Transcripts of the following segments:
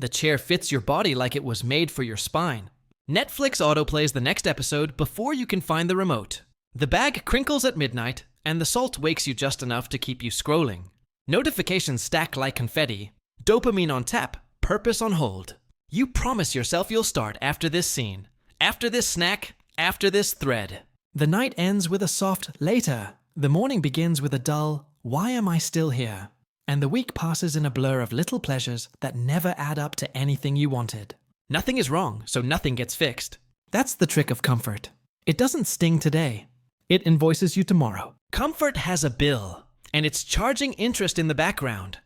The chair fits your body like it was made for your spine. Netflix autoplays the next episode before you can find the remote. The bag crinkles at midnight, and the salt wakes you just enough to keep you scrolling. Notifications stack like confetti. Dopamine on tap, purpose on hold. You promise yourself you'll start after this scene, after this snack, after this thread. The night ends with a soft later. The morning begins with a dull, why am I still here? And the week passes in a blur of little pleasures that never add up to anything you wanted. Nothing is wrong, so nothing gets fixed. That's the trick of comfort. It doesn't sting today. It invoices you tomorrow. Comfort has a bill, and it's charging interest in the background.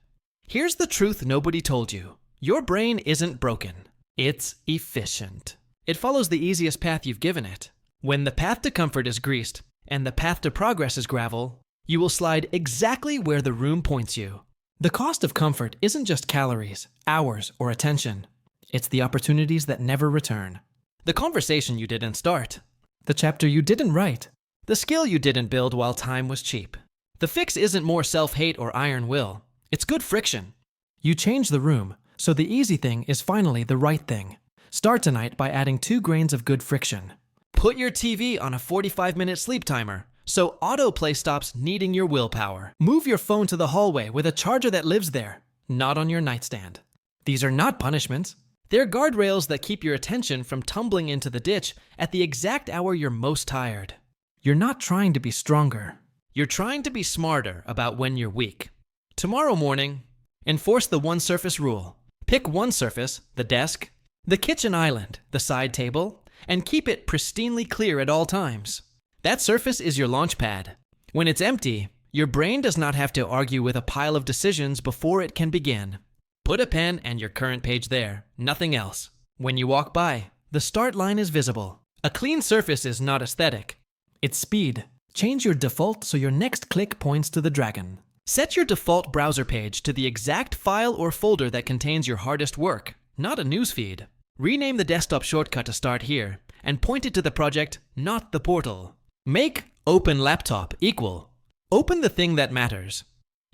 Here's the truth nobody told you. Your brain isn't broken. It's efficient. It follows the easiest path you've given it. When the path to comfort is greased and the path to progress is gravel, you will slide exactly where the room points you. The cost of comfort isn't just calories, hours, or attention. It's the opportunities that never return. The conversation you didn't start. The chapter you didn't write. The skill you didn't build while time was cheap. The fix isn't more self-hate or iron will. It's good friction. You change the room, so the easy thing is finally the right thing. Start tonight by adding 2 grains of good friction. Put your TV on a 45-minute sleep timer, so autoplay stops needing your willpower. Move your phone to the hallway with a charger that lives there, not on your nightstand. These are not punishments. They're guardrails that keep your attention from tumbling into the ditch at the exact hour you're most tired. You're not trying to be stronger. You're trying to be smarter about when you're weak. Tomorrow morning, enforce the one surface rule. Pick one surface, the desk, the kitchen island, the side table, and keep it pristinely clear at all times. That surface is your launch pad. When it's empty, your brain does not have to argue with a pile of decisions before it can begin. Put a pen and your current page there, nothing else. When you walk by, the start line is visible. A clean surface is not aesthetic. It's speed. Change your default so your next click points to the dragon. Set your default browser page to the exact file or folder that contains your hardest work, not a newsfeed. Rename the desktop shortcut to start here and point it to the project, not the portal. Make open laptop equal open the thing that matters.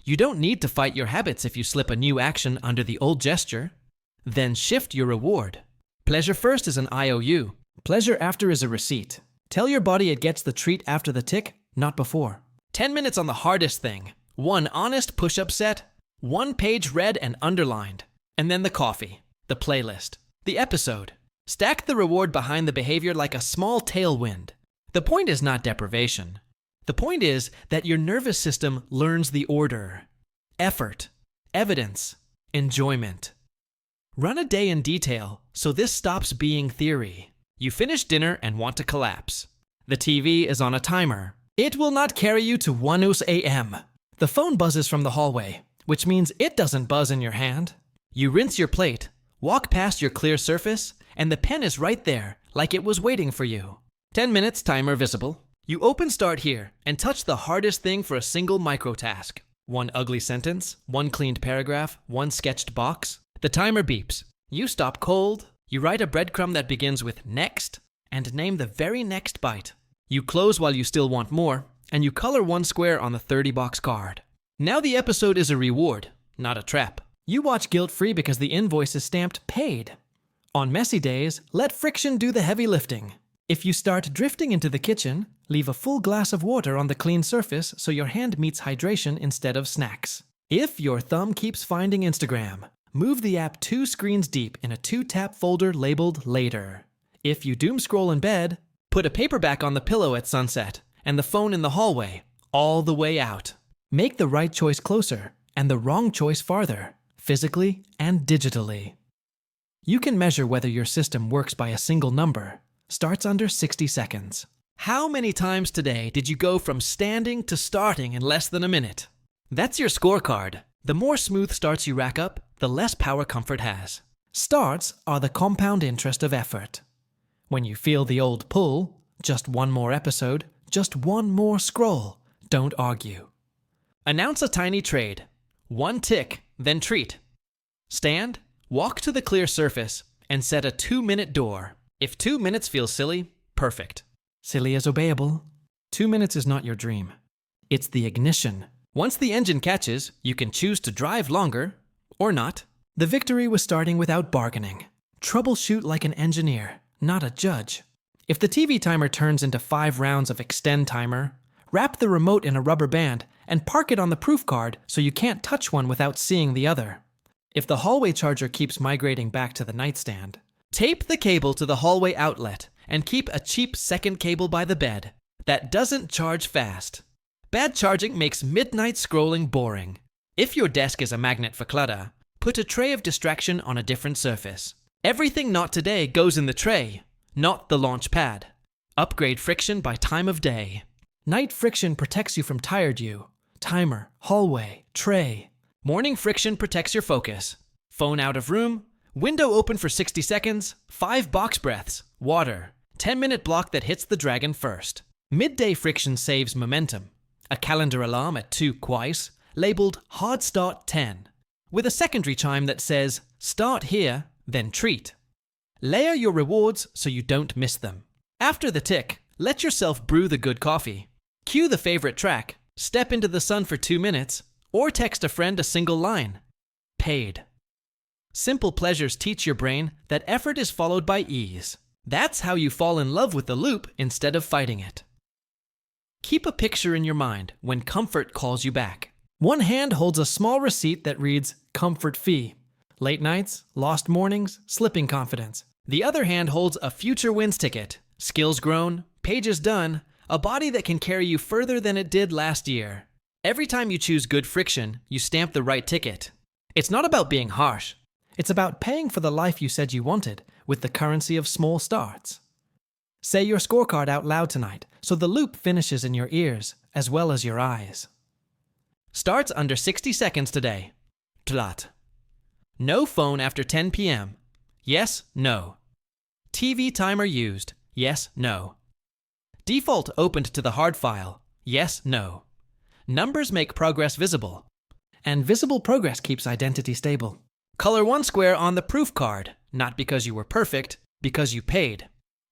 You don't need to fight your habits if you slip a new action under the old gesture. Then shift your reward. Pleasure first is an IOU. Pleasure after is a receipt. Tell your body it gets the treat after the tick, not before. 10 minutes on the hardest thing. 1 honest push-up set, 1 page read and underlined, and then the coffee, the playlist, the episode. Stack the reward behind the behavior like a small tailwind. The point is not deprivation. The point is that your nervous system learns the order. Effort, evidence, enjoyment. Run a day in detail so this stops being theory. You finish dinner and want to collapse. The TV is on a timer. It will not carry you to 1 a.m. The phone buzzes from the hallway, which means it doesn't buzz in your hand. You rinse your plate, walk past your clear surface, and the pen is right there, like it was waiting for you. 10 minutes, timer visible. You open Start here and touch the hardest thing for a single microtask. 1 ugly sentence, 1 cleaned paragraph, 1 sketched box. The timer beeps. You stop cold. You write a breadcrumb that begins with next and name the very next bite. You close while you still want more, and you color 1 square on the 30-box card. Now the episode is a reward, not a trap. You watch guilt-free because the invoice is stamped paid. On messy days, let friction do the heavy lifting. If you start drifting into the kitchen, leave a full glass of water on the clean surface so your hand meets hydration instead of snacks. If your thumb keeps finding Instagram, move the app 2 screens deep in a 2-tap folder labeled Later. If you doom scroll in bed, put a paperback on the pillow at sunset and the phone in the hallway, all the way out. Make the right choice closer and the wrong choice farther, physically and digitally. You can measure whether your system works by a single number. Starts under 60 seconds. How many times today did you go from standing to starting in less than a minute? That's your scorecard. The more smooth starts you rack up, the less power comfort has. Starts are the compound interest of effort. When you feel the old pull, just 1 more episode, just 1 more scroll, don't argue. Announce a tiny trade. 1 tick, then treat. Stand, walk to the clear surface, and set a 2-minute door. If 2 minutes feels silly, perfect. Silly is obeyable. 2 minutes is not your dream. It's the ignition. Once the engine catches, you can choose to drive longer or not. The victory was starting without bargaining. Troubleshoot like an engineer, not a judge. If the TV timer turns into 5 rounds of extend timer, wrap the remote in a rubber band and park it on the proof card so you can't touch one without seeing the other. If the hallway charger keeps migrating back to the nightstand, tape the cable to the hallway outlet and keep a cheap second cable by the bed that doesn't charge fast. Bad charging makes midnight scrolling boring. If your desk is a magnet for clutter, put a tray of distraction on a different surface. Everything not today goes in the tray, not the launch pad. Upgrade friction by time of day. Night friction protects you from tired you. Timer, hallway, tray. Morning friction protects your focus. Phone out of room, window open for 60 seconds, 5 box breaths, water, 10-minute block that hits the dragon first. Midday friction saves momentum. A calendar alarm at 2 quais, labeled Hard Start 10, with a secondary chime that says Start here, then treat. Layer your rewards so you don't miss them. After the tick, let yourself brew the good coffee. Cue the favorite track, step into the sun for 2 minutes, or text a friend a single line. Paid. Simple pleasures teach your brain that effort is followed by ease. That's how you fall in love with the loop instead of fighting it. Keep a picture in your mind when comfort calls you back. One hand holds a small receipt that reads comfort fee. Late nights, lost mornings, slipping confidence. The other hand holds a future wins ticket. Skills grown, pages done, a body that can carry you further than it did last year. Every time you choose good friction, you stamp the right ticket. It's not about being harsh. It's about paying for the life you said you wanted with the currency of small starts. Say your scorecard out loud tonight so the loop finishes in your ears as well as your eyes. Starts under 60 seconds today. Tlat. No phone after 10 p.m. Yes, no. TV timer used. Yes, no. Default opened to the hard file. Yes, no. Numbers make progress visible. And visible progress keeps identity stable. Color 1 square on the proof card, not because you were perfect, because you paid.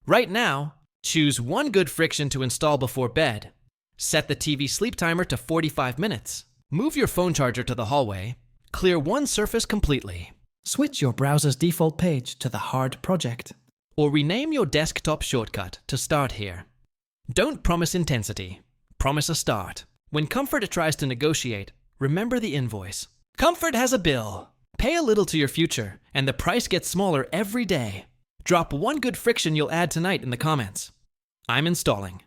Right now, choose 1 good friction to install before bed. Set the TV sleep timer to 45 minutes. Move your phone charger to the hallway. Clear 1 surface completely. Switch your browser's default page to the hard project. Or rename your desktop shortcut to start here. Don't promise intensity. Promise a start. When Comfort tries to negotiate, remember the invoice. Comfort has a bill. Pay a little to your future, and the price gets smaller every day. Drop 1 good friction you'll add tonight in the comments. I'm installing.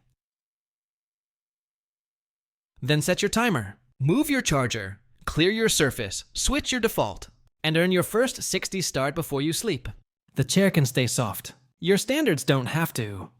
Then set your timer. Move your charger. Clear your surface. Switch your default. And earn your first 60 start before you sleep. The chair can stay soft. Your standards don't have to.